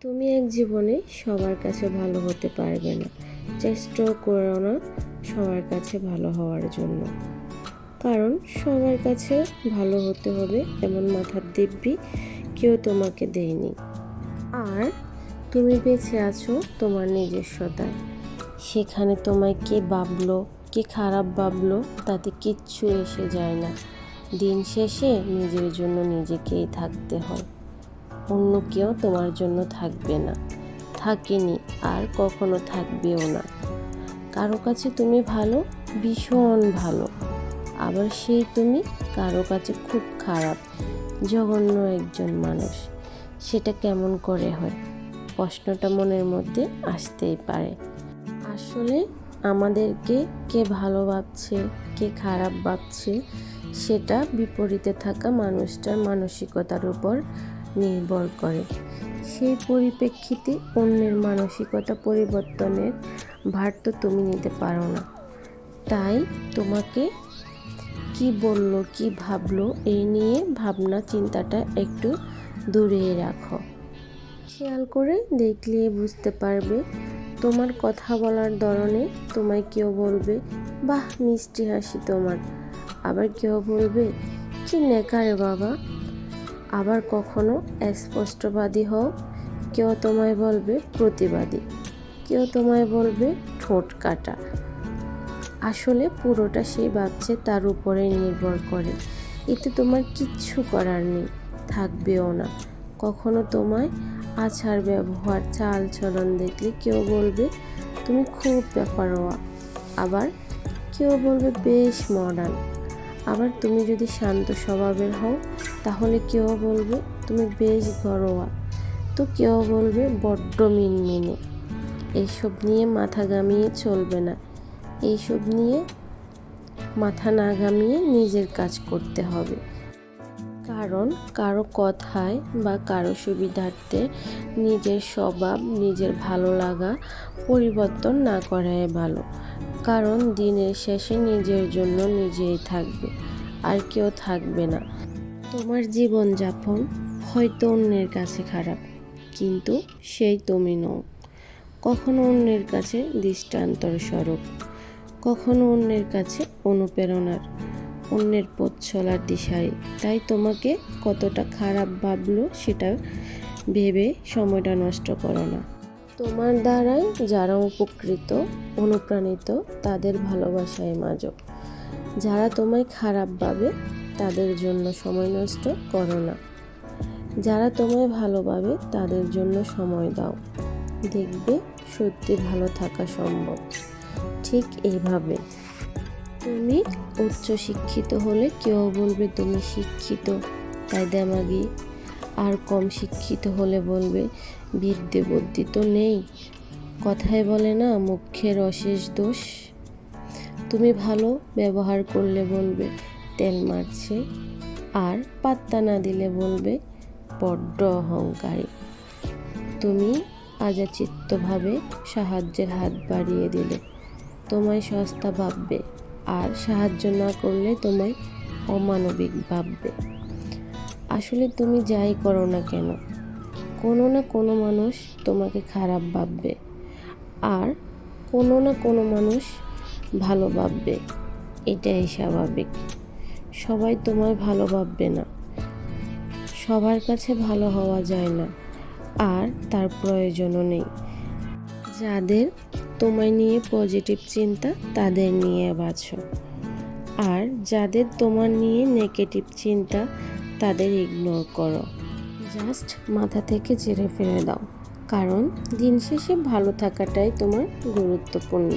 তুমি এক জীবনে সবার কাছে ভালো হতে পারবে না। চেষ্টাও করো না সবার কাছে ভালো হওয়ার জন্য, কারণ সবার কাছে ভালো হতে হবে এমন মাথার দিব্যি কেউ তোমাকে দেয়নি। আর তুমি বেঁচে আছো তোমার নিজস্বতায়। সেখানে তোমায় কে ভাবলো, কে খারাপ ভাবলো, তাতে কিচ্ছু এসে যায় না। দিন শেষে নিজের জন্য নিজেকেই থাকতে হয়। অন্য কেউ তোমার জন্য থাকবে না, থাকেনি, আর কখনো থাকবেও না। কারো কাছে তুমি ভালো, ভীষণ ভালো, আবার সেই তুমি কারো কাছে খুব খারাপ, জঘন্য একজন মানুষ। সেটা কেমন করে হয়? প্রশ্নটা মনের মধ্যে আসতেই পারে। আসলে আমাদেরকে কে ভালো ভাবছে, কে খারাপ ভাবছে, সেটা বিপরীতে থাকা মানুষটার মানসিকতার উপর নির্ভর করে। সেই পরিপ্রেক্ষিতে অন্যের মানসিকতা পরিবর্তনের ভার তো তুমি নিতে পারো না। তাই তোমাকে কি বললো, কি ভাবলো, এই নিয়ে ভাবনা চিন্তাটা একটু দূরে রাখো। খেয়াল করে দেখলে বুঝতে পারবে তোমার কথা বলার ধরনে তোমায় কেউ বলবে, বাহ মিষ্টি হাসি তোমার। আবার কেউ বলবে, কি নেকা রে বাবা। আবার কখনো স্পষ্টবাদী হও, কেউ তোমায় বলবে প্রতিবাদী, কেউ তোমায় বলবে ঠোঁট কাটা। আসলে পুরোটা সে ভাবছে তার উপরে নির্ভর করে। এতে তোমার কিচ্ছু করার নেই, থাকবেও না। কখনো তোমায় আচার ব্যবহার চাল চলন দেখলে কেউ বলবে তুমি খুব বেপরোয়া, আবার কেউ বলবে বেশ মডার্ন। আবার তুমি যদি শান্ত স্বভাবের হও তাহলে কেউ বলবে তুমি বেশ ঘরোয়া, তো কেউ বলবে বড্ড মিনমিনে। এইসব নিয়ে মাথা ঘামিয়ে চলবে না। এইসব নিয়ে মাথা না ঘামিয়ে নিজের কাজ করতে হবে। কারণ কারো কথায় বা কারো সুবিধার্থে নিজের স্বভাব, নিজের ভালো লাগা পরিবর্তন না করাই ভালো। কারণ দিনের শেষে নিজের জন্য নিজেই থাকবে, আর কেউ থাকবে না। তোমার জীবনযাপন হয়তো অন্যের কাছে খারাপ, কিন্তু সেই তুমি নও। কখনো অন্যের কাছে দৃষ্টান্তর স্বরূপ, কখনো অন্যের কাছে অনুপ্রেরণার, অন্যের পথ চলার দিশারি। তাই তোমাকে কতটা খারাপ ভাবলো সেটা ভেবে সময়টা নষ্ট করো না। তোমার দ্বারাই যারা উপকৃত, অনুপ্রাণিত, তাদের ভালোবাসায় মাজো। যারা তোমায় খারাপ ভাবে তাদের জন্য সময় নষ্ট করো না। যারা তোমায় ভালোভাবে তাদের জন্য সময় দাও। দেখবে সত্যি ভালো থাকা সম্ভব। ঠিক এইভাবে তুমি উচ্চ শিক্ষিত হলে কেউ বলবে তুমি শিক্ষিত তাই দেমাগি, আর কম শিক্ষিত হলে বলবে বিদ্যে বুদ্ধি তো নেই। কথায় বলে না, মুখের অশেষ দোষ। তুমি ভালো ব্যবহার করলে বলবে তেল মারছে, আর পাত্তা না দিলে বলবে বড্ড অহংকারী। তুমি আযাচিত্যভাবে সাহায্যের হাত বাড়িয়ে দিলে তোমায় সস্তা ভাববে, আর সাহায্য না করলে তোমায় অমানবিক ভাববে। আসলে তুমি যাই করো না কেন, কোনো না কোনো মানুষ তোমাকে খারাপ ভাববে, আর কোনো না কোনো মানুষ ভালো ভাববে। এটাই স্বাভাবিক। সবাই তোমায় ভালো ভাববে না, সবার কাছে ভালো হওয়া যায় না, আর তার প্রয়োজনও নেই। যাদের তোমায় নিয়ে পজিটিভ চিন্তা তাদের নিয়ে বাঁচো, আর যাদের তোমার নিয়ে নেগেটিভ চিন্তা তাদের ইগনোর করো। জাস্ট মাথা থেকে ঝেড়ে ফেলে দাও, কারণ দিন শেষে ভালো থাকাটাই তোমার গুরুত্বপূর্ণ।